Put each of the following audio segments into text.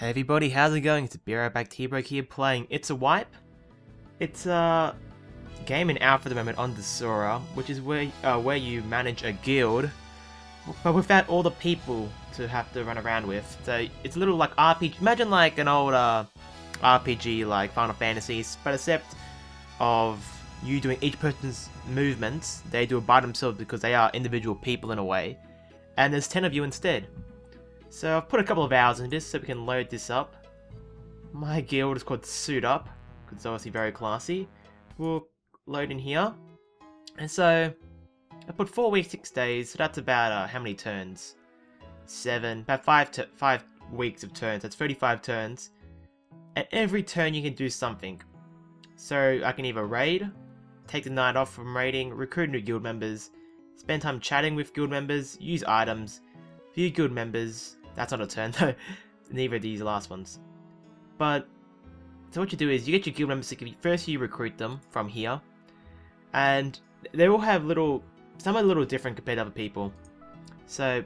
Hey everybody, how's it going? It's Desura back T-Broke here playing It's a Wipe. It's a game in alpha at the moment on Desura, which is where you manage a guild, but without all the people to have to run around with. So it's a little like RPG, imagine like an old RPG like Final Fantasies, but except of you doing each person's movements, they do it by themselves because they are individual people in a way, and there's 10 of you instead. So I've put a couple of hours into this so we can load this up. My guild is called Suit Up, because it's obviously very classy. We'll load in here. And so I put 4 weeks, 6 days, so that's about how many turns? 7, about 5 weeks of turns, that's 35 turns. And every turn you can do something. So I can either raid, take the night off from raiding, recruit new guild members, spend time chatting with guild members, use items, view guild members. That's not a turn though, neither of these last ones. But, so what you do is you get your guild members, first you recruit them from here. And they all have some are a little different compared to other people. So,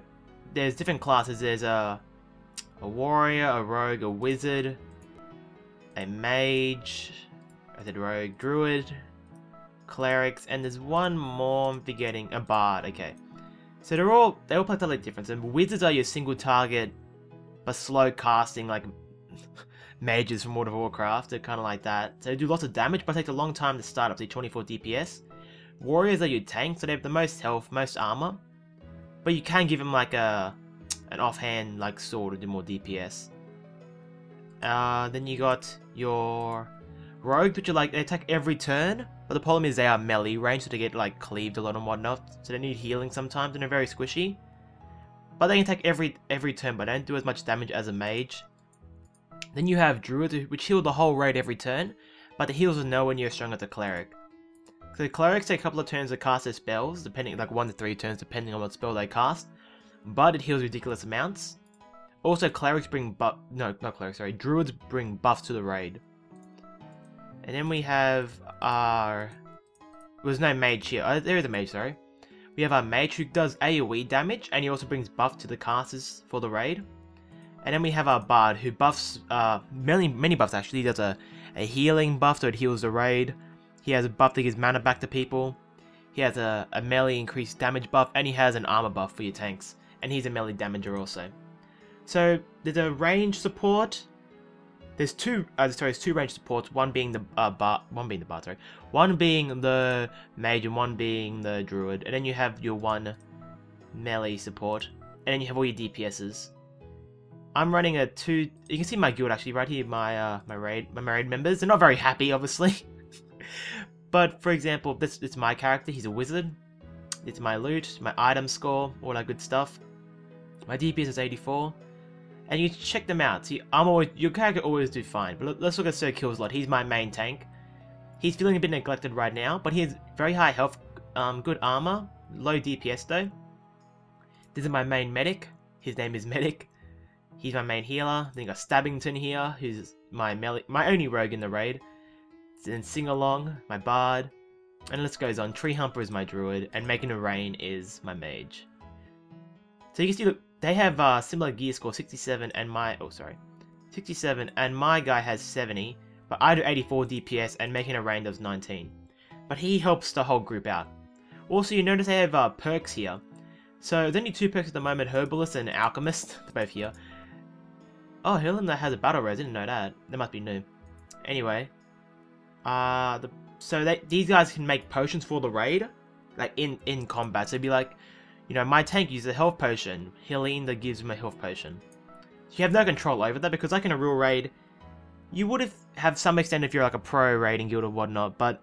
there's different classes, there's a warrior, a rogue, a wizard, a mage, I said rogue, druid, clerics, and there's one more I'm forgetting, a bard, okay. So they all play totally different. And wizards are your single target, but slow casting like mages from World of Warcraft. They're kind of like that. So they do lots of damage, but take a long time to start up to 24 DPS. Warriors are your tanks, so they have the most health, most armor, but you can give them like an offhand like sword to do more DPS. Then you got your rogues, which are like they attack every turn. But the problem is they are melee range, so they get like cleaved a lot and whatnot. So they need healing sometimes and they're very squishy. But they can attack every turn, but don't do as much damage as a mage. Then you have druids, which heal the whole raid every turn, but the heals are nowhere near as strong as a cleric. So the clerics take a couple of turns to cast their spells, depending like 1 to 3 turns depending on what spell they cast. But it heals ridiculous amounts. Also clerics bring druids bring buffs to the raid. And then we have our... There's no mage here. There is a mage, sorry. We have our mage who does AoE damage, and he also brings buff to the casters for the raid. And then we have our bard who buffs, many buffs actually. He does a healing buff, so it heals the raid. He has a buff that gives mana back to people. He has a melee increased damage buff, and he has an armor buff for your tanks. And he's a melee damager also. So there's a range support. There's two range supports, one being the one being the mage and one being the druid, and then you have your one melee support, and then you have all your DPSs. I'm running a 2. You can see my guild actually right here. My raid members. They're not very happy, obviously. But for example, this is my character. He's a wizard. It's my loot, my item score, all that good stuff. My DPS is 84. And you check them out. See, your character always do fine. But let's look at Sir Killslot. He's my main tank. He's feeling a bit neglected right now, but he has very high health, good armor, low DPS though. This is my main medic. His name is Medic. He's my main healer. Then you got Stabbington here, who's my only rogue in the raid. Then Singalong, my bard. And the list goes on. Tree Humper is my druid, and Making a Rain is my mage. So you can see, look, they have similar gear score, 67, and 67, and my guy has 70, but I do 84 DPS, and Making a Rain does 19. But he helps the whole group out. Also, you notice they have perks here. So there's only 2 perks at the moment, Herbalist and Alchemist, they're both here. Oh, Helena has a battle res, I didn't know that. That must be new. Anyway, these guys can make potions for the raid, like in combat. So it'd be like, you know, my tank uses a health potion. Helena gives him a health potion. So you have no control over that, because like in a real raid, you would have some extent if you're like a pro raiding guild or whatnot, but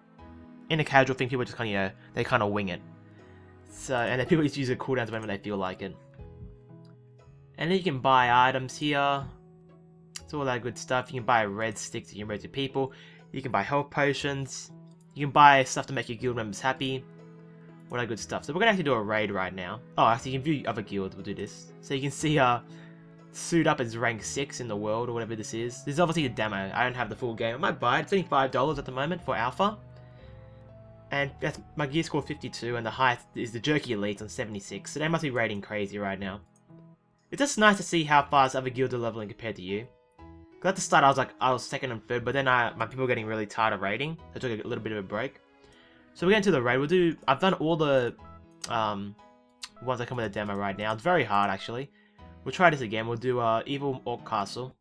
in a casual thing, people just kind of, they kind of wing it. So, and then people just use the cooldowns whenever they feel like it. And then you can buy items here. It's all that good stuff. You can buy red sticks that you can raid to people. You can buy health potions. You can buy stuff to make your guild members happy. All that good stuff. So we're going to actually do a raid right now. Oh, actually you can view other guilds. We'll do this. So you can see Suit Up is rank 6 in the world, or whatever this is. This is obviously a demo. I don't have the full game. I might buy it. It's only $5 at the moment for alpha. And that's my gear score 52, and the highest is the Jerky Elite on 76. So they must be raiding crazy right now. It's just nice to see how fast other guilds are leveling compared to you. Because at the start I was second and third, but then my people were getting really tired of raiding. So I took a little bit of a break. So we're getting to the raid. I've done all the ones that come with a demo right now. It's very hard actually. We'll try this again. We'll do Evil Orc Castle.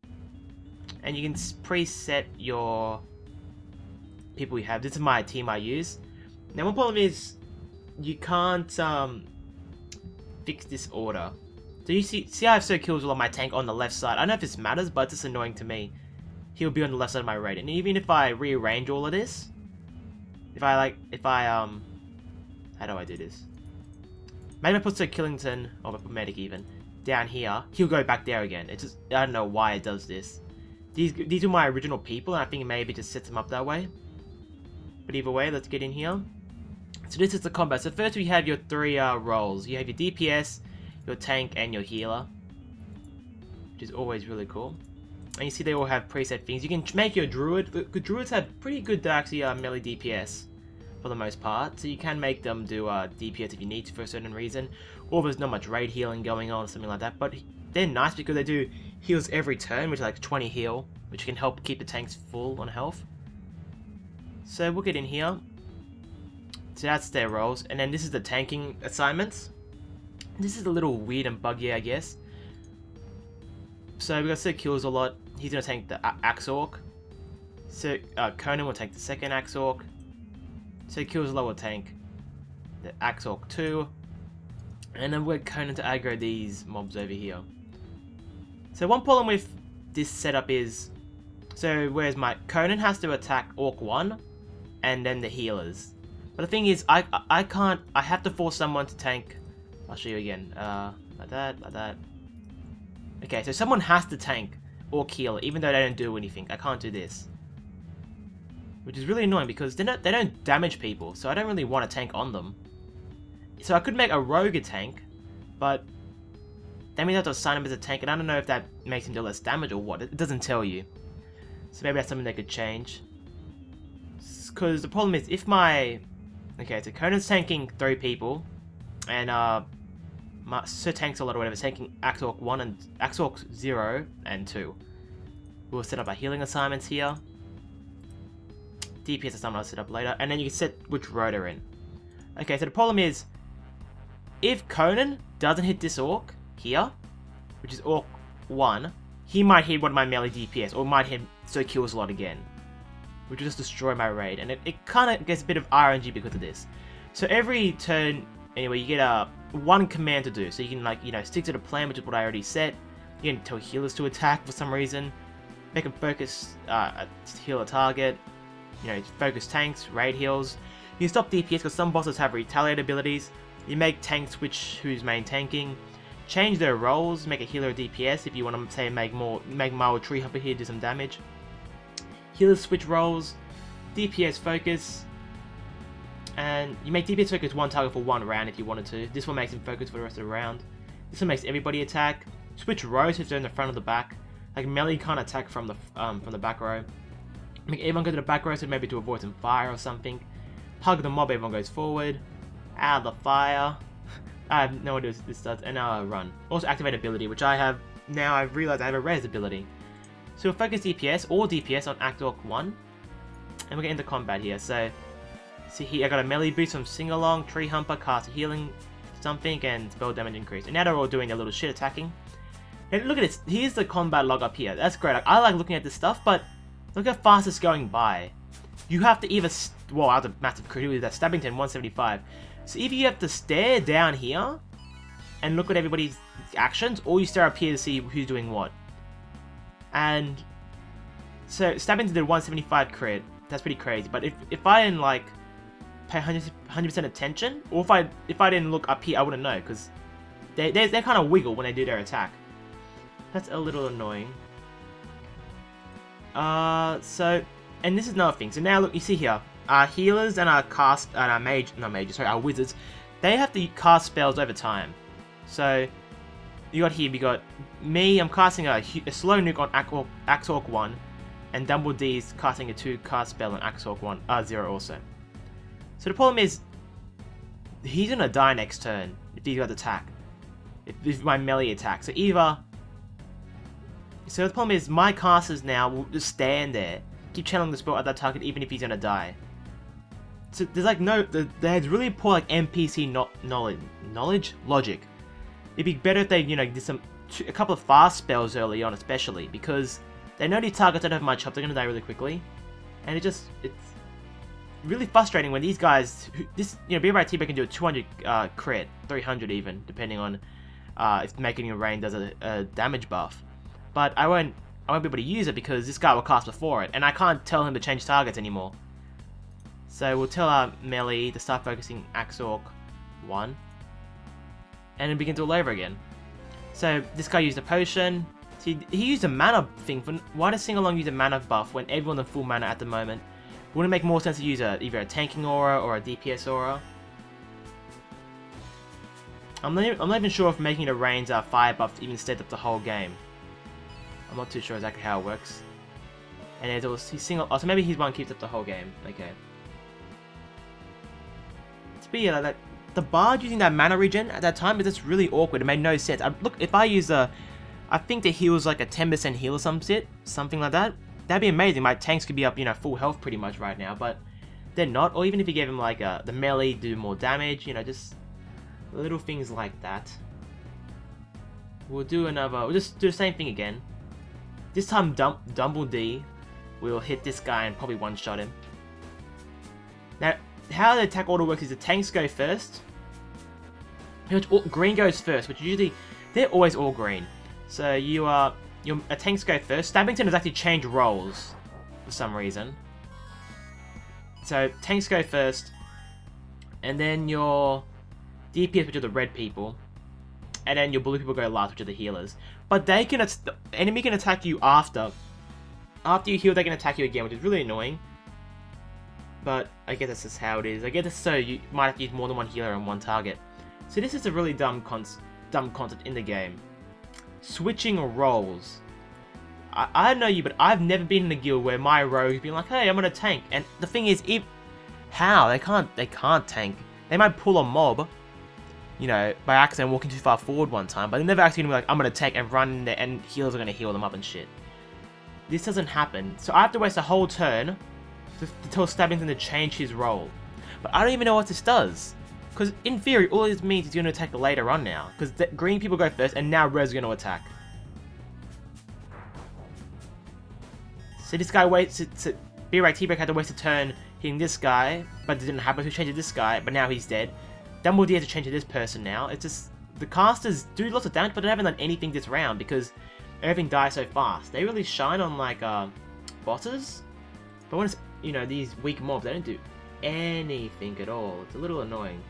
And you can preset your people you have. This is my team I use. Now one problem is you can't fix this order. So you see I have Sir Kills on my tank on the left side. I don't know if this matters, but it's just annoying to me. He'll be on the left side of my raid. And even if I rearrange all of this, how do I do this? Maybe I put Sir Killington, or I put Medic even, down here. He'll go back there again. It's just, I don't know why it does this. These are my original people, and I think maybe it just sets them up that way. But either way, let's get in here. So this is the combat. So first we have your three roles. You have your DPS, your tank, and your healer, which is always really cool. And you see they all have preset things. You can make your druid. The druids have pretty good actually melee DPS for the most part, so you can make them do DPS if you need to for a certain reason, or there's not much raid healing going on or something like that. But they're nice because they do heals every turn, which is like 20 heal, which can help keep the tanks full on health. So we'll get in here. So that's their roles, and then this is the tanking assignments. This is a little weird and buggy, I guess. So we've got Sir Kills a lot. He's going to tank the Axe Orc. So Conan will tank the second Axe Orc. Sir Kills a lot will tank the Axe Orc 2. And then we're Conan to aggro these mobs over here. So one problem with this setup is, so whereas my Conan has to attack Orc 1 and then the healers. But the thing is, I have to force someone to tank. I'll show you again. Like that. Okay, so someone has to tank or heal, even though they don't do anything. I can't do this, which is really annoying because they don't damage people, so I don't really want to tank on them. So I could make a rogue a tank, but that means I have to assign him as a tank, and I don't know if that makes him do less damage or what. It doesn't tell you. So maybe that's something they could change. Because the problem is, if my... Okay, so Conan's tanking 3 people, and my Sir Tanks a lot or whatever, tanking Axe Orc 1 and Axe Orc 0 and 2. We'll set up our healing assignments here. DPS assignment I'll set up later, and then you can set which row they're in. Okay, so the problem is, if Conan doesn't hit this Orc here, which is Orc 1, he might hit one of my melee DPS, or might hit Sir Kills a lot again, which will just destroy my raid, and it kind of gets a bit of RNG because of this. So every turn, anyway, you get one command to do. So you can, like, you know, stick to the plan, which is what I already set. You can tell healers to attack for some reason, make them focus, heal a target, you know, focus tanks, raid heals. You can stop DPS because some bosses have retaliate abilities. You make tanks switch who's main tanking, change their roles, make a healer a DPS if you want to say make mild tree hopper here, do some damage. Healers switch roles, DPS focus, and you make DPS focus one target for 1 round if you wanted to. This one makes him focus for the rest of the round. This one makes everybody attack. Switch rows if they're in the front or the back. Like melee can't attack from the back row. Make everyone go to the back row, so maybe to avoid some fire or something. Hug the mob, everyone goes forward. Out of the fire. I have no idea what this does. And now run. Also activate ability, which I have now. I've realized I have a res ability. So we'll focus DPS, all DPS on Act Orc 1. And we're getting into combat here. So, see here, I got a melee boost from Sing Along, Tree Humper, Cast Healing something, and Spell Damage Increase. And now they're all doing their little shit attacking. And look at this. Here's the combat log up here. That's great. I like looking at this stuff, but look how fast it's going by. You have to either... Whoa, I have a massive crit with that. Stabbington 175. So either you have to stare down here and look at everybody's actions, or you stare up here to see who's doing what. And so Stabbington did 175 crit. That's pretty crazy. But if I didn't like pay 100% attention, or if I didn't look up here, I wouldn't know, because they kind of wiggle when they do their attack. That's a little annoying. So, and this is another thing. So now look, you see here, our healers and our our wizards, they have to cast spells over time. So you got here, we got me, I'm casting a slow nuke on Axe Orc 1, and Dumble D's casting a 2 cast spell on Axe Orc 0 also. So the problem is, he's gonna die next turn if he got attack. If my melee attack. So either So the problem is, my casters now will just stand there, keep channeling the spell at that target even if he's gonna die. So there's like there's really poor like NPC logic. It'd be better if they, you know, did a couple of fast spells early on, especially because they know these targets don't have much help. They're gonna die really quickly, and it's really frustrating when these guys, Beer by T-Bag can do a 200 crit, 300 even, depending on if making a rain does a damage buff. But I won't be able to use it because this guy will cast before it, and I can't tell him to change targets anymore. So we'll tell our melee to start focusing Axork 1, and then begin to all over again. So this guy used a potion. See, he used a mana thing. Why does Singalong use a mana buff when everyone's on full mana at the moment? Wouldn't it make more sense to use either a tanking aura or a DPS aura? I'm not even sure if making the rains fire buff even stayed up the whole game. I'm not too sure exactly how it works. And there's so maybe his one keeps up the whole game. Okay. But yeah, the bard using that mana regen at that time is just really awkward. It made no sense. Look, if I use I think the heal's like a 10% heal or something like that. That'd be amazing. My tanks could be up, full health pretty much right now, but they're not. Or even if you gave them like the melee do more damage, just little things like that. We'll just do the same thing again. This time, Dumble D will hit this guy and probably one-shot him. Now, how the attack order works is the tanks go first. Green goes first, which usually, they're always all green. So your tanks go first. Stabbington has actually changed roles for some reason. So tanks go first, and then your DPS, which are the red people, and then your blue people go last, which are the healers. But the enemy can attack you after you heal. They can attack you again, which is really annoying. But I guess that's just how it is. I guess so you might have to use more than one healer on one target. So this is a really dumb concept in the game. Switching roles. I don't know you, but I've never been in a guild where my rogue's been like, hey, I'm gonna tank. And the thing is, how? They can't tank. They might pull a mob, by accident walking too far forward one time, but they're never actually gonna be like, I'm gonna tank and run in there and healers are gonna heal them up and shit. This doesn't happen. So I have to waste a whole turn to tell Stabbington to change his role. But I don't even know what this does. Because in theory, all this means he's going to attack later on now. Because the green people go first, and now red's going to attack. So this guy waits to... B-Ray T-Break had to waste a turn hitting this guy, but it didn't happen, so he changed to this guy, but now he's dead. Dumbledore has to change to this person now. It's just... The casters do lots of damage, but they haven't done anything this round, because everything dies so fast. They really shine on, like, bosses. But when it's, these weak mobs, they don't do anything at all. It's a little annoying.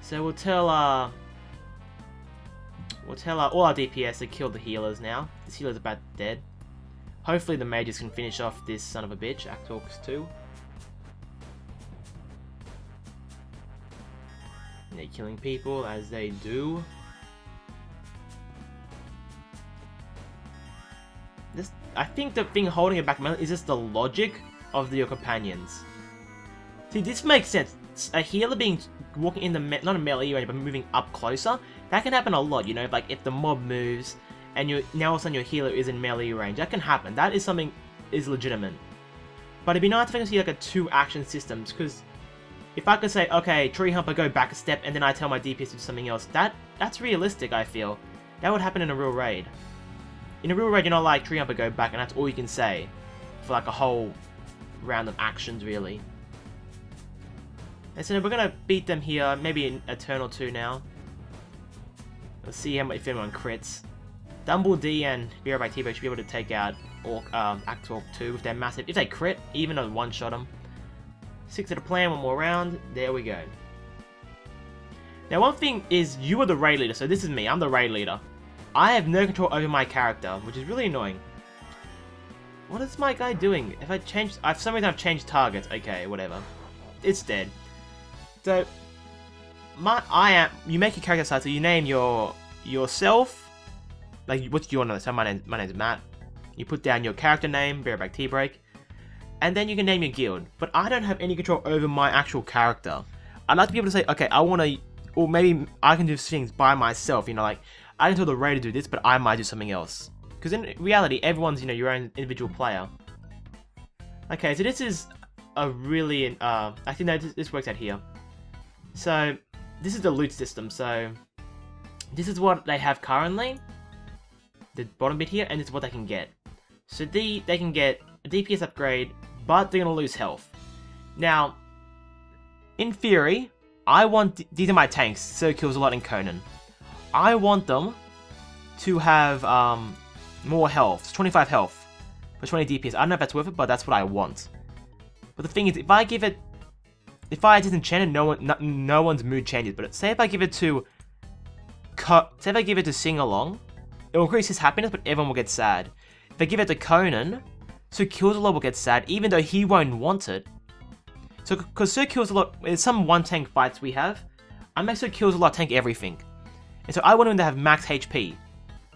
So we'll tell all our DPS to kill the healers now. This healer's about dead. Hopefully the mages can finish off this son of a bitch, Axork 2. And they're killing people as they do. I think the thing holding it back is just the logic of your companions. See, this makes sense. A healer walking in the not a melee area, but moving up closer. That can happen a lot, like if the mob moves and now all of a sudden your healer is in melee range. That can happen. That is something is legitimate. But it'd be nice if I could see like a 2 action systems, because if I could say, okay, Tree Humper, go back a step, and then I tell my DPS to do something else, that's realistic. I feel that would happen in a real raid. In a real raid, you're not like Tree Humper, go back, and that's all you can say for like a whole round of actions, really. And so we're gonna beat them here, maybe a turn or 2 now. Let's see if anyone crits. Dumble D and Vera by T-Bag should be able to take out Axork 2 if they're massive. If they crit, even a one-shot them. 6 to the plan, 1 more round. There we go. Now one thing is, you are the raid leader, so this is me, I'm the raid leader. I have no control over my character, which is really annoying. What is my guy doing? If I change, for some reason I've changed targets. Okay, whatever. It's dead. So, you make your character side, so you name yourself, like, what's your name? So my name's Matt. You put down your character name, Bareback T-Break, and then you can name your guild. But I don't have any control over my actual character. I'd like to be able to say, okay, I want to, or maybe I can do things by myself, like, I can tell the raid to do this, but I might do something else. Because in reality, everyone's, you know, your own individual player. Okay, so this is a really, I think that this works out here. So, this is the loot system, so this is what they have currently, the bottom bit here, and this is what they can get. So they can get a DPS upgrade, but they're going to lose health. Now, in theory, I want, these are my tanks, so kills a lot in Conan. I want them to have more health, 25 health for 20 DPS. I don't know if that's worth it, but that's what I want. But the thing is, if I disenchant it, no one's mood changes. But say if I give it to Sing Along, it will increase his happiness, but everyone will get sad. If I give it to Conan, Sir Kills-a-Lot will get sad, even though he won't want it. So, because Sir Kills-a-Lot, there's some one-tank fights we have, I make Sir Kills-a-Lot tank everything. And so I want him to have max HP.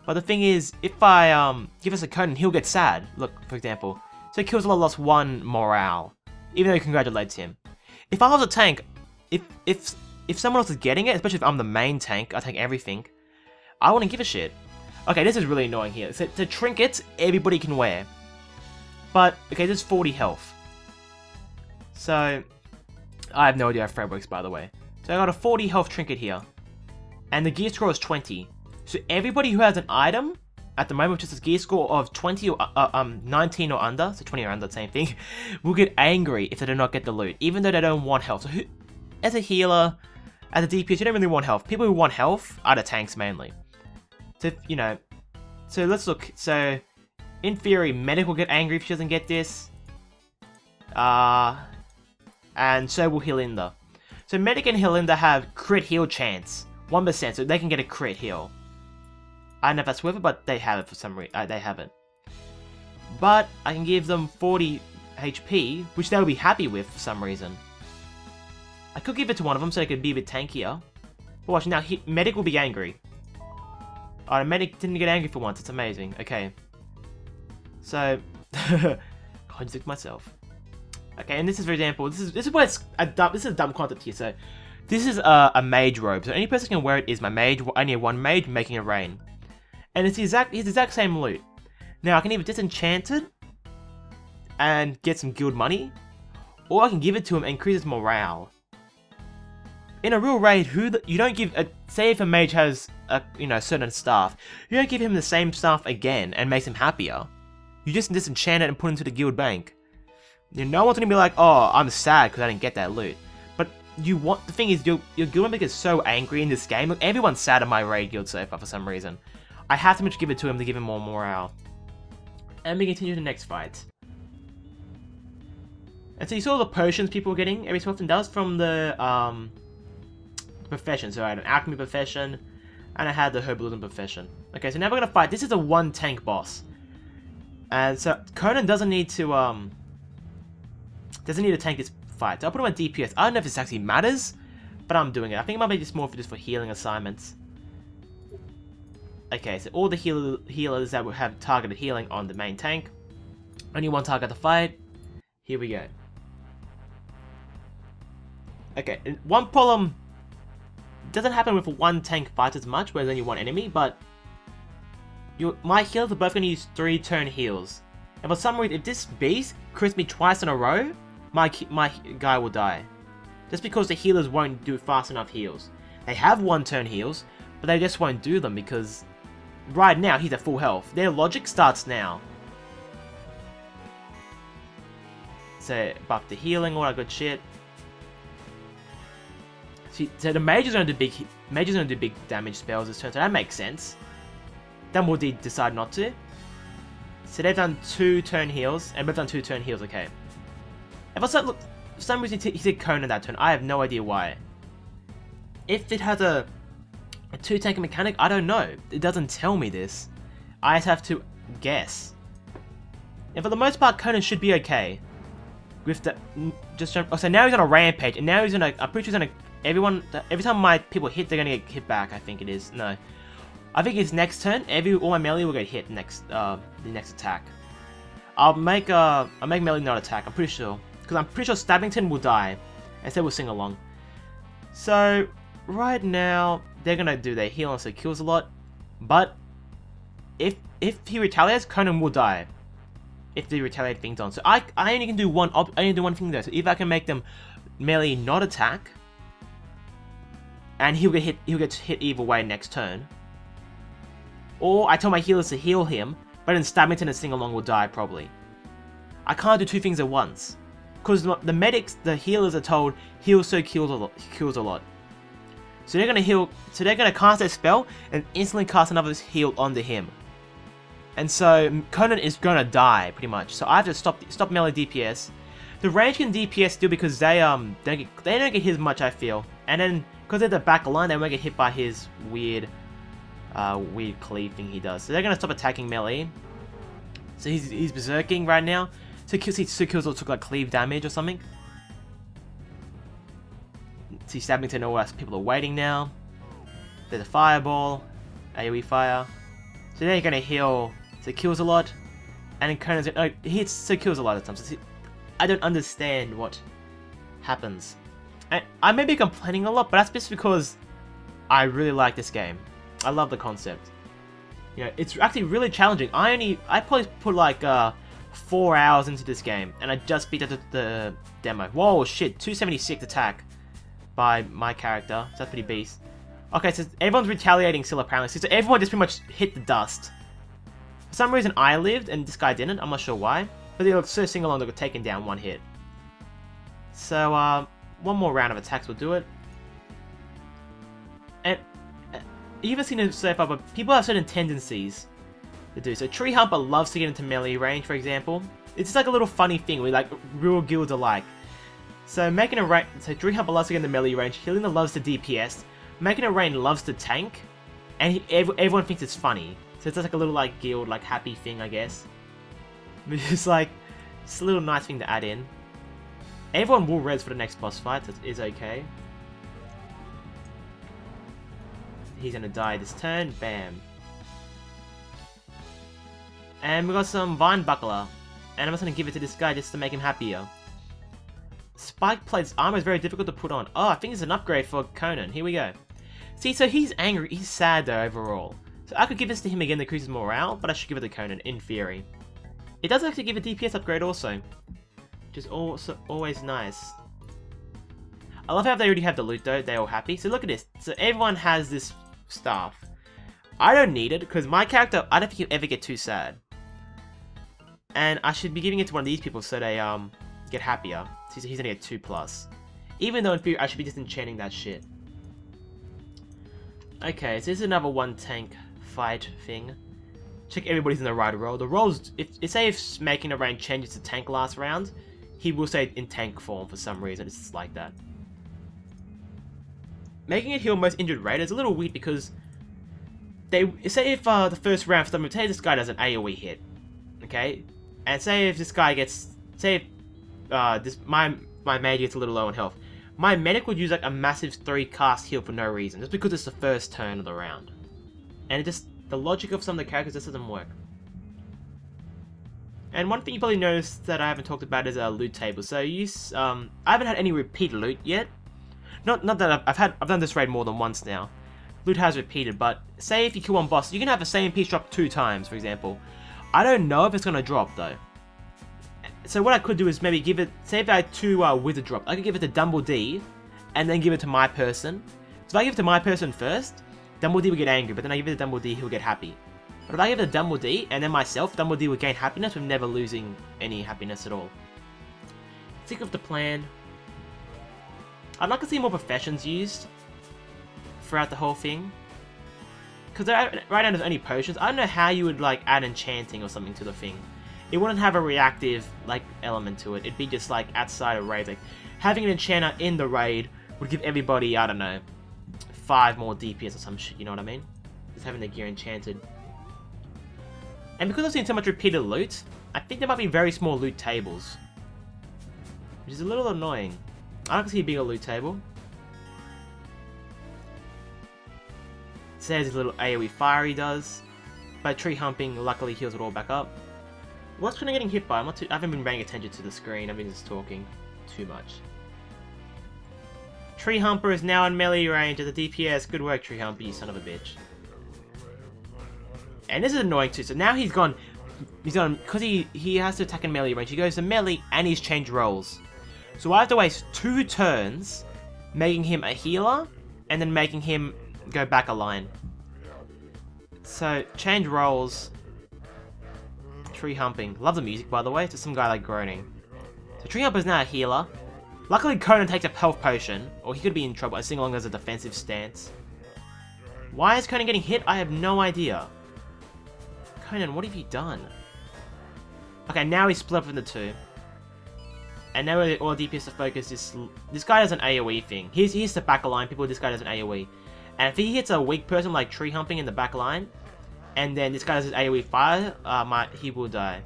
But the thing is, if I give us a Conan, he'll get sad. Look, for example, Sir Kills-a-Lot lost 1 morale, even though he congratulates him. If I was a tank, if someone else is getting it, especially if I'm the main tank, I take everything, I wouldn't give a shit. Okay, this is really annoying here. So, the trinkets, everybody can wear. But, okay, this is 40 health. So, I have no idea how Fred works, by the way. So I got a 40 health trinket here. And the gear score is 20. So everybody who has an item, at the moment, which is a gear score of 20 or 19 or under, so 20 or under, same thing, will get angry if they do not get the loot, even though they don't want health. So as a healer, as a DPS, you don't really want health. People who want health are the tanks mainly. So, you know, so let's look. So, in theory, Medic will get angry if she doesn't get this. And so will Helinda. So Medic and Helinda have crit heal chance, 1%, so they can get a crit heal. I don't know if that's worth it, but they have it for some reason. They have it. But I can give them 40 HP, which they'll be happy with for some reason. I could give it to one of them so they could be a bit tankier. But watch, now Medic will be angry. Oh, Medic didn't get angry for once, it's amazing. Okay. So, contradict myself. Okay, and this is, for example, this is where it's a dumb concept here. So, this is a mage robe. So any person can wear it is my mage. I need one mage making it rain, and it's the exact same loot. Now I can either disenchant it and get some guild money, or I can give it to him and increase his morale. In a real raid, you don't give say if a mage has a certain staff, you don't give him the same staff again and makes him happier. You just disenchant it and put it into the guild bank. No one's gonna be like, oh, I'm sad because I didn't get that loot. But the thing is, your guild member gets so angry in this game. Look, everyone's sad in my raid guild so far for some reason. I have to give it to him to give him more morale. And we continue to the next fight. And so you saw the potions people were getting every so often. That was from the profession. So I had an alchemy profession, and I had the herbalism profession. Okay, so now we're gonna fight. This is a one tank boss, and so Conan doesn't need to tank this fight. So I'll put him on DPS. I don't know if this actually matters, but I'm doing it. I think it might be just more just for healing assignments. Okay, so all the healers that will have targeted healing on the main tank. Only one target to fight. Here we go. Okay, and one problem doesn't happen with one tank fight as much, where there's only one enemy, but my healers are both going to use 3 turn heals. And for some reason, if this beast crits me twice in a row, my guy will die. Just because the healers won't do fast enough heals. They have 1 turn heals, but they just won't do them because right now he's at full health. Their logic starts now. So buff the healing, all that good shit. So the mage is going to do big damage spells this turn, so that makes sense. Dumbledore decide not to. So they've done 2 turn heals, and we've done 2 turn heals, okay. If I said, look, for some reason he said Conan that turn, I have no idea why. If it has a 2 tank mechanic, I don't know. It doesn't tell me this. I just have to guess. And for the most part, Conan should be okay. With the, so now he's on a rampage, and now he's on a, I'm pretty sure he's on a, every time my people hit, they're gonna get hit back, I think it is. No. I think his next turn, all my melee will get hit next, the next attack. I'll make melee not attack, I'm pretty sure. Because I'm pretty sure Stabbington will die, and so we'll sing along. So, right now, they're gonna do their heal, so it kills a lot. But, if if he retaliates, Conan will die. If the retaliate thing's on. So I only can do one thing though. So if I can make them melee not attack, and he'll get hit either way next turn. Or I tell my healers to heal him, but then Stabbington and Sing-Along will die probably. I can't do two things at once. Because the medics, the healers are told heal so kills a lot. So they're gonna heal, so they're gonna cast their spell and instantly cast another heal onto him. And so Conan is gonna die pretty much. So I have to stop melee DPS. The range can DPS still because they don't get hit as much, I feel. And then because they're the back line, they won't get hit by his weird cleave thing he does. So they're gonna stop attacking melee. So he's berserking right now. So two kills will took like cleave damage or something. See Stabbington and all us people are waiting now. There's a fireball, AoE fire. So they're gonna heal. So it kills a lot, and then Conan's he hits so kills a lot of times. So I don't understand what happens. And I may be complaining a lot, but that's just because I really like this game. I love the concept. You know, it's actually really challenging. I probably put like 4 hours into this game, and I just beat the demo. Whoa, shit, 276 attack by my character. So that's pretty beast. Okay, so everyone's retaliating still apparently. So everyone just pretty much hit the dust. For some reason I lived and this guy didn't. I'm not sure why. But they look so Sing-Along, they got taken down one hit. So one more round of attacks will do it. And you haven't seen it so far, but people have certain tendencies to do. So Tree Humper loves to get into melee range, for example. It's just like a little funny thing we like real guilds alike. So making a range, so Tree Humper loves to get into melee range, Helena loves to DPS, Making a Rain loves to tank, and everyone thinks it's funny. So it's just like a little like guild, like happy thing, I guess. It's like, it's a little nice thing to add in. Everyone will res for the next boss fight, so it is okay. He's gonna die this turn, bam. And we got some Vine Buckler, and I'm just gonna give it to this guy just to make him happier. Spike Plate's armor is very difficult to put on. Oh, I think it's an upgrade for Conan. Here we go. See, so he's angry, he's sad though overall. So I could give this to him again to increase his morale, but I should give it to Conan, in theory. It does actually give a DPS upgrade also, which is also always nice. I love how they already have the loot though, they're all happy. So look at this, so everyone has this staff. I don't need it, because my character, I don't think he'll ever get too sad. And I should be giving it to one of these people so they get happier. So he's gonna get 2+. Even though in theory I should be just enchanting that shit. Okay, so this is another one tank fight thing. Check everybody's in the right roll. The rolls, say if Making a Rain changes to tank last round, he will say in tank form for some reason. It's just like that. Making it heal most injured raiders is a little weird because they say if the first round for some say this guy does an AoE hit, okay, and say if this guy gets my mage gets a little low on health, my medic would use like a massive 3 cast heal for no reason, just because it's the first turn of the round, and it just the logic of some of the characters just doesn't work. And one thing you probably noticed that I haven't talked about is a loot table. So I haven't had any repeat loot yet. Not that I've done this raid more than once now. Loot has repeated, but say if you kill one boss, you can have the same piece drop 2 times, for example. I don't know if it's gonna drop though. So what I could do is maybe give it, say if I had 2 wizard drop, I could give it to Dumble D, and then give it to my person. So if I give it to my person first, Dumble D will get angry, but then I give it to Dumble D, he'll get happy. But if I give it to Dumble D, and then myself, Dumble D will gain happiness with never losing any happiness at all. Think of the plan. I'd like to see more professions used throughout the whole thing. Because right now there's only potions. I don't know how you would like add enchanting or something to the thing. It wouldn't have a reactive like element to it. It'd be just like outside a raid. Like having an enchanter in the raid would give everybody, I don't know, 5 more DPS or some shit, you know what I mean? Just having the gear enchanted. And because I've seen so much repeated loot, I think there might be very small loot tables. Which is a little annoying. I like to see a bigger loot table. It says his little AoE fire he does. But tree humping luckily heals it all back up. What's kind of getting hit by? I haven't been paying attention to the screen, I've been just talking too much. Tree Humper is now in melee range at the DPS. Good work, Tree Humper, you son of a bitch. And this is annoying too. So now he's gone, because he has to attack in melee range. He goes to melee and he's changed roles. So I have to waste 2 turns making him a healer and then making him go back a line. So change roles. Tree humping. Love the music, by the way. It's just some guy like groaning. So Tree Humper's now a healer. Luckily Conan takes a health potion, or he could be in trouble as long as a defensive stance. Why is Conan getting hit? I have no idea. Conan, what have you done? Okay, now he's split up into 2. And now all DPS to focus is... This guy does an AoE thing. He's the back line, people, this guy does an AoE. And if he hits a weak person like tree humping in the back line, and then this guy does his AoE fire, he will die.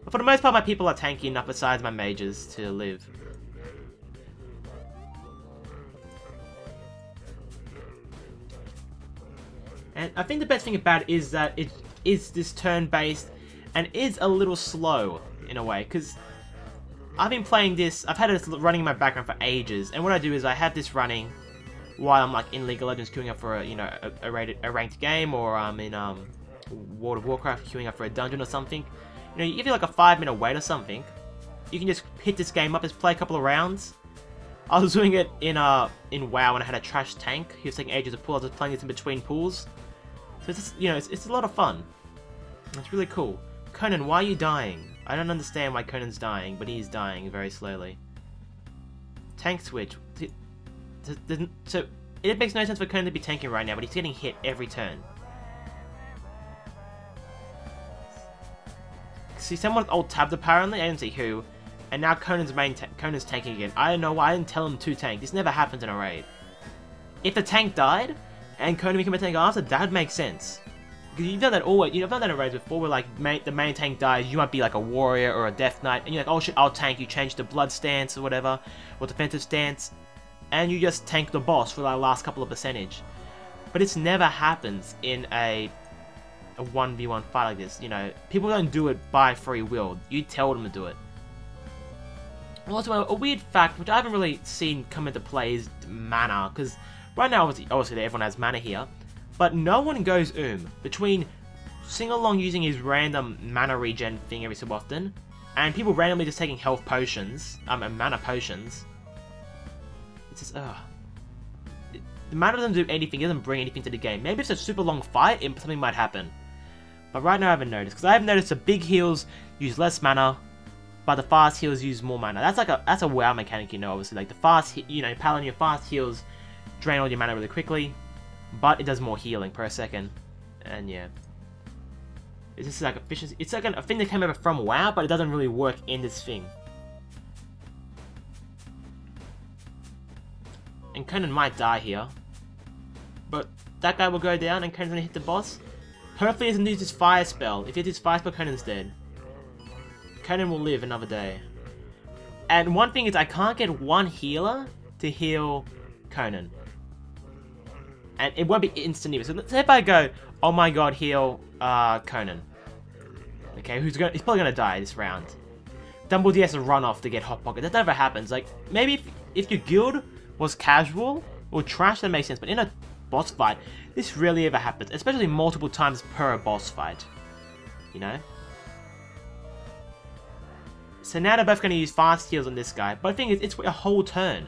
But for the most part, my people are tanky enough besides my mages to live. And I think the best thing about it is that it is this turn-based and is a little slow in a way, because I've been playing this, I've had this running in my background for ages, and what I do is I have this running while I'm like in League of Legends queuing up for a ranked game, or I'm in World of Warcraft queuing up for a dungeon or something. You know, you give you like a 5-minute wait or something, you can just hit this game up, just play a couple of rounds. I was doing it in WoW when I had a trash tank. He was taking ages to pull. I was just playing this in between pools. So it's just, it's a lot of fun. It's really cool. Conan, why are you dying? I don't understand why Conan's dying, but he's dying very slowly. Tank switch. So it makes no sense for Conan to be tanking right now, but he's getting hit every turn. See, someone alt-tabbed apparently. I didn't see who. And now Conan's tanking again. I don't know why. I didn't tell him to tank. This never happens in a raid. If the tank died and Conan became a tank after, that would make sense. Because you've done that always. You've done that in raids before, where like the main tank dies. You might be like a warrior or a death knight, and you're like, oh shit, I'll tank. You change the blood stance or whatever, or defensive stance, and you just tank the boss for the last couple of percentage. But it's never happens in a 1v1 fight like this. You know, people don't do it by free will. You tell them to do it. Also, a weird fact, which I haven't really seen come into play, is mana. Because right now, obviously everyone has mana here, but no one goes between Sing-Along using his random mana regen thing every so often, and people randomly just taking health potions, and mana potions. It's just, the mana doesn't do anything, it doesn't bring anything to the game. Maybe if it's a super long fight, something might happen. But right now I haven't noticed, because I have noticed the big heals use less mana, but the fast heals use more mana. That's a WoW mechanic, obviously. Like the fast, Paladin, your fast heals drain all your mana really quickly, but it does more healing per second. And yeah, this is like efficiency. It's like a thing that came over from WoW, but it doesn't really work in this thing. And Conan might die here, but that guy will go down, and Conan's gonna hit the boss. Hopefully, he doesn't use his fire spell. If he hits his fire spell, Conan's dead. Conan will live another day. And one thing is, I can't get one healer to heal Conan. And it won't be instantly. So let's say if I go, oh my god, heal Conan. Okay, he's probably gonna die this round. Dumbledore has to run off to get Hot Pocket. That never happens. Like, maybe if your guild was casual or trash, that makes sense. But in a boss fight, this rarely ever happens. Especially multiple times per boss fight. So now they're both going to use fast heals on this guy, but the thing is, it's a whole turn,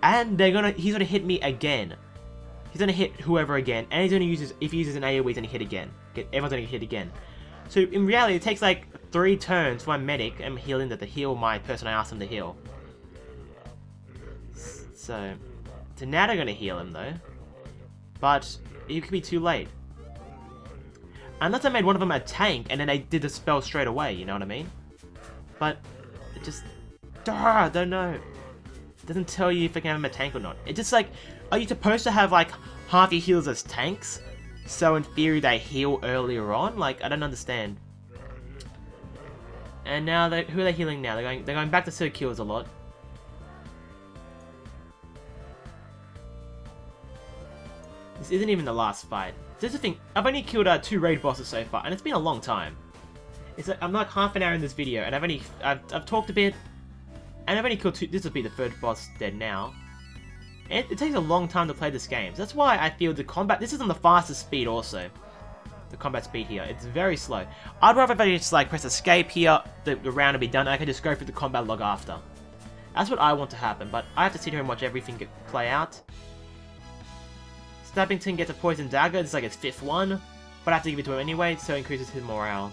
and he's going to hit me again. He's going to hit whoever again, and he's going to use if he uses an AoE, he's going to hit again. Everyone's going to hit again. So in reality, it takes like 3 turns for my medic and healing to heal my person I asked him to heal. So now they're going to heal him though, but it could be too late. Unless I made one of them a tank, and then they did the spell straight away, you know what I mean? But it just, I don't know. It doesn't tell you if I can have him a tank or not. It's just like, are you supposed to have like half your healers as tanks? So in theory they heal earlier on? Like, I don't understand. And now who are they healing now? They're going back to Sir Kills a lot. This isn't even the last fight. This is the thing. I've only killed 2 raid bosses so far, and it's been a long time. It's like, I'm like half an hour in this video, and I've talked a bit, and I've only killed 2. This will be the 3rd boss dead now. And it takes a long time to play this game. So that's why I feel the combat. This is on the fastest speed also. the combat speed here. It's very slow. I'd rather if I just like press escape here, the round will be done, and I can just go through the combat log after. That's what I want to happen, but I have to sit here and watch everything play out. Snappington gets a poison dagger, it's like its 5th one, but I have to give it to him anyway, so it increases his morale.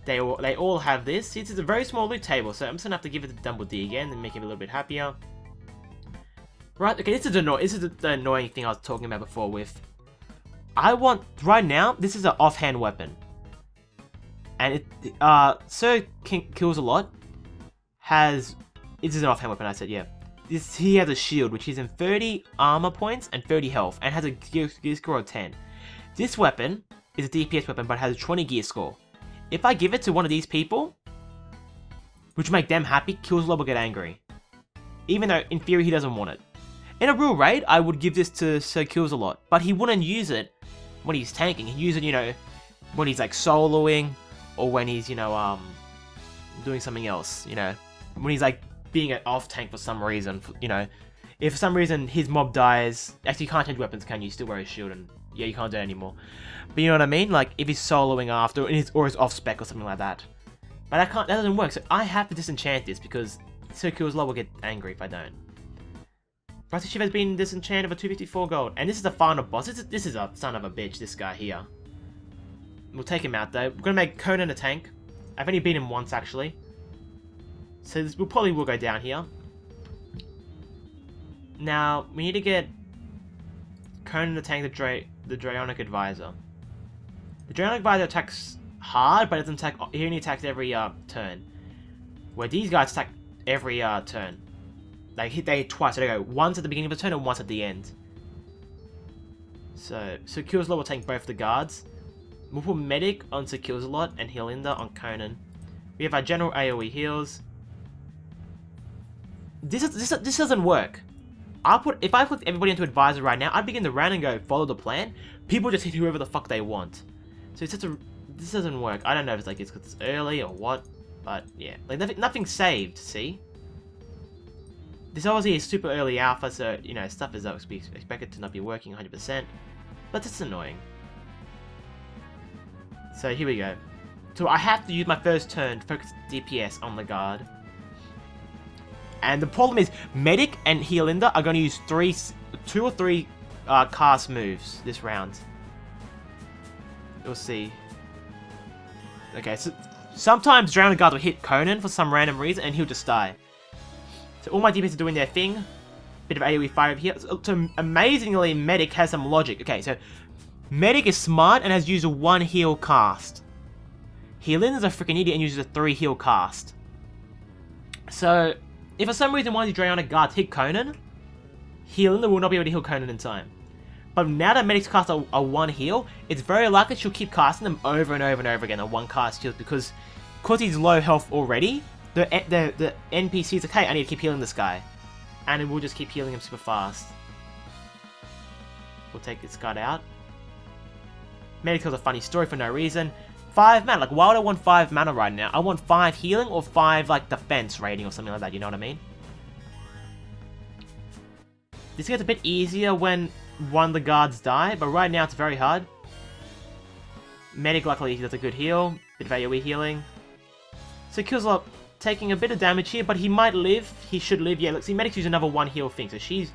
They all have this. This is a very small loot table, so I'm just gonna have to give it to Dumbledore again and make him a little bit happier. Right, okay, this is the annoying thing I was talking about before with... I want, right now, this is an offhand weapon. And it, Sir Kills a Lot has... This is an offhand weapon, I said, yeah. He has a shield, which is in 30 armor points and 30 health, and has a gear score of 10. This weapon is a DPS weapon, but has a 20 gear score. If I give it to one of these people, which will make them happy, Kills a Lot will get angry. Even though, in theory, he doesn't want it. In a real raid, I would give this to Sir Kills a Lot, but he wouldn't use it when he's tanking. He'd use it, you know, when he's like soloing, or when he's, you know, doing something else, you know. When he's like being an off tank for some reason, you know. If for some reason his mob dies, actually you can't change weapons, can you? You still wear a shield, and yeah, you can't do it anymore. But you know what I mean? Like, if he's soloing after, or he's off spec or something like that. But that doesn't work, so I have to disenchant this, because Sir Kills a Lot will get angry if I don't. Rusty Shiv has been disenchanted for 254 gold. And this is the final boss. This is a son of a bitch, this guy here. We'll take him out though. We're gonna make Conan a tank. I've only beat him once actually. So we probably will go down here. Now, we need to get Conan to tank the Draconic Advisor. The Draconic Advisor attacks hard, but it doesn't attack. He only attacks every turn. Where these guys attack every turn. They hit twice, so they go once at the beginning of the turn and once at the end. So Kills a Lot will tank both the guards. We'll put Medic on Sir Kills a Lot and Healinda on Conan. We have our general AoE heals. This doesn't work. If I put everybody into Advisor right now, I'd begin the round and go follow the plan. People just hit whoever the fuck they want. So this doesn't work. I don't know if it's like it's because it's early or what, but yeah, like nothing saved. See. This obviously is super early alpha, so, you know, stuff is expected to not be working 100%, but it's annoying. So here we go. So I have to use my first turn to focus DPS on the guard. And the problem is, Medic and Healinda are going to use 2 or 3 cast moves this round. We'll see. Okay, so sometimes Drowning Guard will hit Conan for some random reason, and he'll just die. So all my DPS are doing their thing. Bit of AoE fire over here. So amazingly, Medic has some logic. Okay, so Medic is smart and has used a 1 heal cast. Healinda's a freaking idiot and uses a 3 heal cast. So if for some reason one of these Draconic Guards hit Conan, Healinda will not be able to heal Conan in time. But now that Medic's cast a 1 heal, it's very likely she'll keep casting them over and over and over again on 1 cast heals because he's low health already. The NPC's okay, I need to keep healing this guy. And it will just keep healing him super fast. We'll take this guy out. Medic tells a funny story for no reason. 5 mana, like why would I want 5 mana right now? I want 5 healing or 5 like defense rating or something like that, you know what I mean? This gets a bit easier when one of the guards die, but right now it's very hard. Medic luckily he does a good heal, bit of AoE healing. So Kills a Lot taking a bit of damage here, but he might live. He should live. Yeah, look, see, Medic's used another 1 heal thing, so she's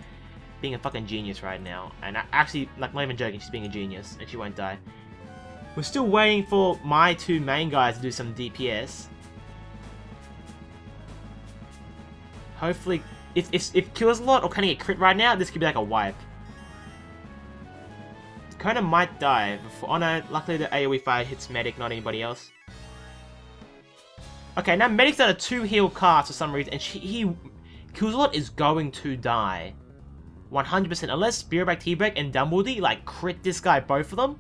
being a fucking genius right now. And actually, like, not even joking, she's being a genius, and she won't die. We're still waiting for my 2 main guys to do some DPS. Hopefully, if Kills a Lot or can he get crit right now, this could be like a wipe. Conan might die before. Oh no, luckily the AoE fire hits Medic, not anybody else. Okay, now Medic's done a 2 heal cast for some reason, and Kills a Lot is going to die. 100%. Unless Spearback, T-Break, and Dumbledore, like, crit this guy, both of them,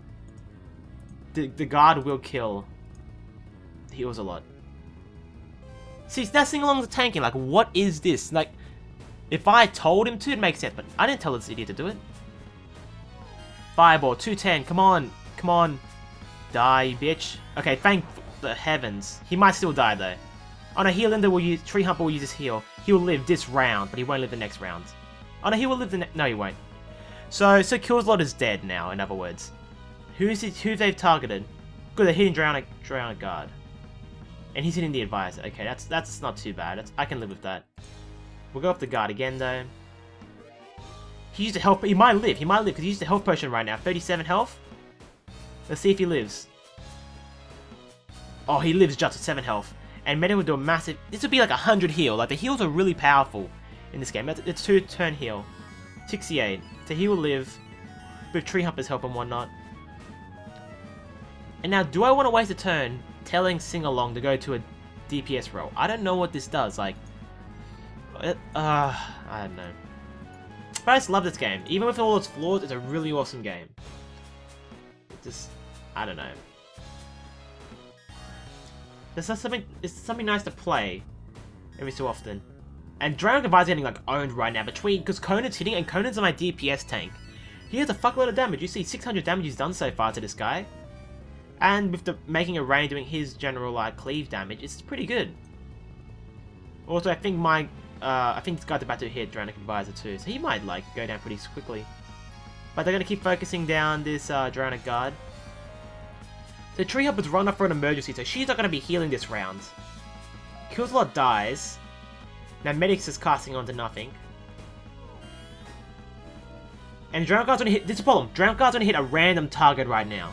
the guard will kill Kills a Lot. See, that's thing along the tanking, like, what is this? Like, if I told him to, it'd make sense, but I didn't tell this idiot to do it. Fireball, 210, come on, come on. Die, bitch. Okay, thank the heavens. He might still die, though. Oh no, Healinda will use, Tree Humper will use his heal. He will live this round, but he won't live the next round. Oh no, he will live the no, he won't. So Kills a Lot is dead now, in other words. Who they've targeted? Good, they're hitting Drown a guard. And he's hitting the advisor. Okay, that's not too bad. I can live with that. We'll go off the guard again, though. He used a health... He might live, because he used a health potion right now. 37 health. Let's see if he lives. Oh, he lives just at 7 health. And Meta will do a massive... This would be like 100 heal. Like, the heals are really powerful in this game. It's 2-turn heal. 68. So he will live with Tree Humper's help and whatnot. And now, do I want to waste a turn telling Sing-Along to go to a DPS role? I don't know what this does. Like... I don't know. But I just love this game. Even with all its flaws, it's a really awesome game. Just... I don't know. It's something nice to play every so often. And Dragon Advisor getting like owned right now because Conan's hitting and Conan's my DPS tank. He has a fuckload of damage. You see 600 damage he's done so far to this guy. And with the making a rain doing his general cleave damage, it's pretty good. Also, I think this guy's about to hit Dranic Advisor too, so he might like go down pretty quickly. But they're gonna keep focusing down this Dranic guard. So Tree Humper's run up for an emergency, so she's not going to be healing this round. Kills a lot, dies. Now Medic's is casting onto nothing. And Drown Guard's going to hit... This is the problem. Drown Guard's going to hit a random target right now.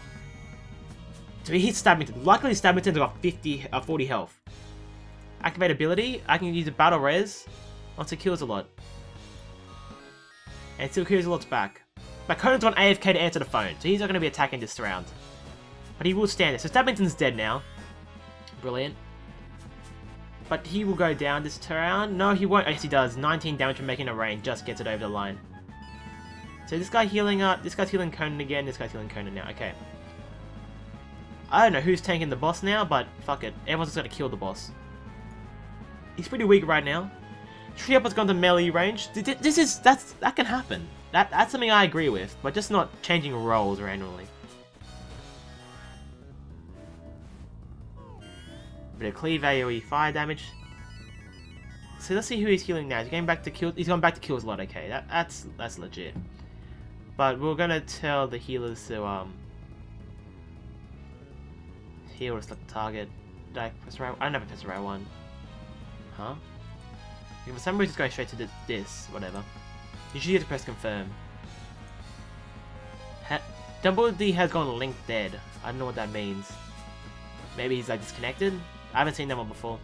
So he hits Stabbington. Luckily Stabbington's got 40 health. Activate ability. I can use a battle res once it kills a lot. And it still kills a lot's back. But Conan's on AFK to answer the phone, so he's not going to be attacking this round. But he will stand there. So Stabbington's dead now. Brilliant. But he will go down this round. No, he won't. Yes, he does. 19 damage from making a rain. Just gets it over the line. So this guy healing up. This guy's healing Conan again. This guy's healing Conan now. Okay. I don't know who's tanking the boss now, but fuck it. Everyone's just going to kill the boss. He's pretty weak right now. Tree Humper's gone to melee range. That can happen. That's something I agree with, but just not changing roles randomly. Bit of cleave AoE fire damage. So let's see who he's healing now. He's going back to kill. He's gone back to kills a lot. Okay, that's legit. But we're gonna tell the healers to heal or select the target. Did I press the right? I don't know if I pressed the right one. Huh? For some reason, it's going straight to this. Whatever. You should have to press confirm. Double D has gone Link dead. I don't know what that means. Maybe he's like disconnected. I haven't seen that one before.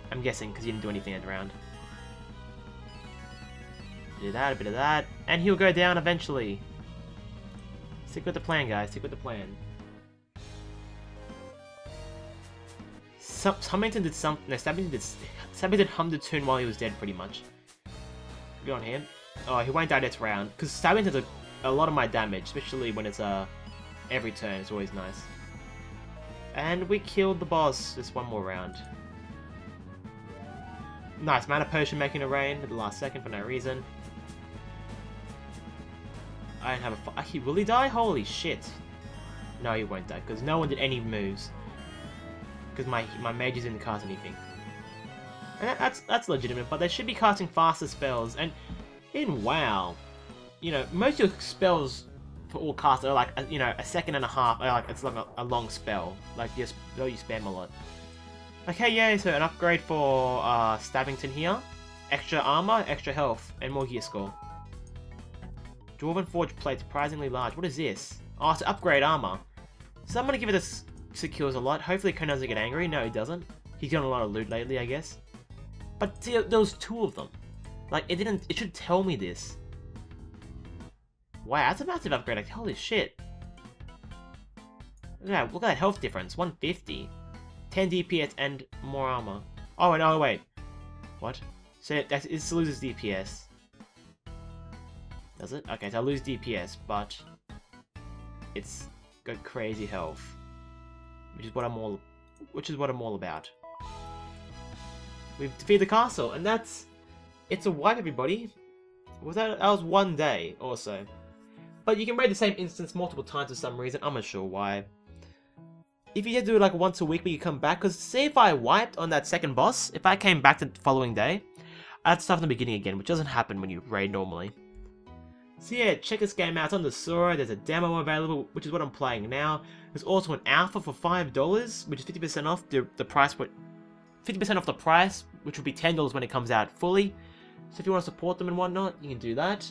I'm guessing because he didn't do anything at the round. Do that, a bit of that, and he'll go down eventually. Stick with the plan, guys. Stick with the plan. Stabbington did something. No, Stabbington hummed a tune while he was dead, pretty much. Good on him. Oh, he won't die this round because Stabbington does a lot of my damage, especially when it's every turn. It's always nice. And we killed the boss just one more round. Nice, Mana Potion making a rain at the last second for no reason. I don't have a... Actually, will he die? Holy shit. No, he won't die, because no one did any moves. Because my mages didn't cast anything. And that's legitimate, but they should be casting faster spells. And in WoW, you know, most of your spells... for all casts are like a second and a half. Like it's like a long spell. Like you spam a lot. Okay, yeah. So an upgrade for Stabbington here. Extra armor, extra health, and more gear score. Dwarven Forge plate, surprisingly large. What is this? Oh, it's upgrade armor. So I'm gonna give it a secures a lot. Hopefully Conan doesn't get angry. No, he doesn't. He's gotten a lot of loot lately, I guess. But see, there was 2 of them. Like it didn't. It should tell me this. Wow, that's a massive upgrade, like, holy shit. Look at that health difference, 150. 10 DPS and more armor. Oh, and oh, wait. What? So it loses DPS. Does it? Okay, so I lose DPS, but it's got crazy health. Which is what I'm all about. We've defeated the castle, and it's a wipe, everybody. That was one day, also. But you can raid the same instance multiple times for some reason. I'm not sure why. If you did do it like once a week, but you come back, because say if I wiped on that second boss, if I came back the following day, I'd start from the beginning again, which doesn't happen when you raid normally. So yeah, check this game out. It's on Desura. There's a demo available, which is what I'm playing now. There's also an alpha for $5, which is 50% off the price. 50% off the price, which will be $10 when it comes out fully. So if you want to support them and whatnot, you can do that.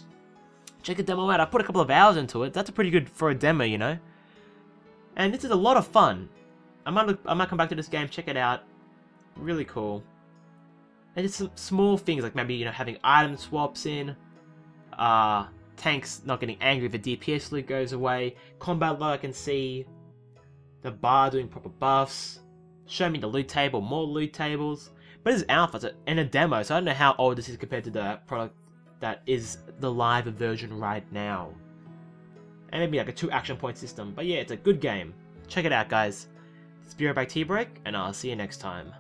Check the demo out. I put a couple of hours into it. That's pretty good for a demo, you know. And this is a lot of fun. I might come back to this game, check it out. Really cool. And just some small things like maybe, you know, having item swaps in. Tanks not getting angry if the DPS loot goes away. Combat loot I can see. The bar doing proper buffs. Show me the loot table, more loot tables. But it's alpha and a demo, so I don't know how old this is compared to the product that is the live version right now. And maybe like a 2 action point system. But yeah, it's a good game. Check it out, guys. It's Be Right Back Tea Break, and I'll see you next time.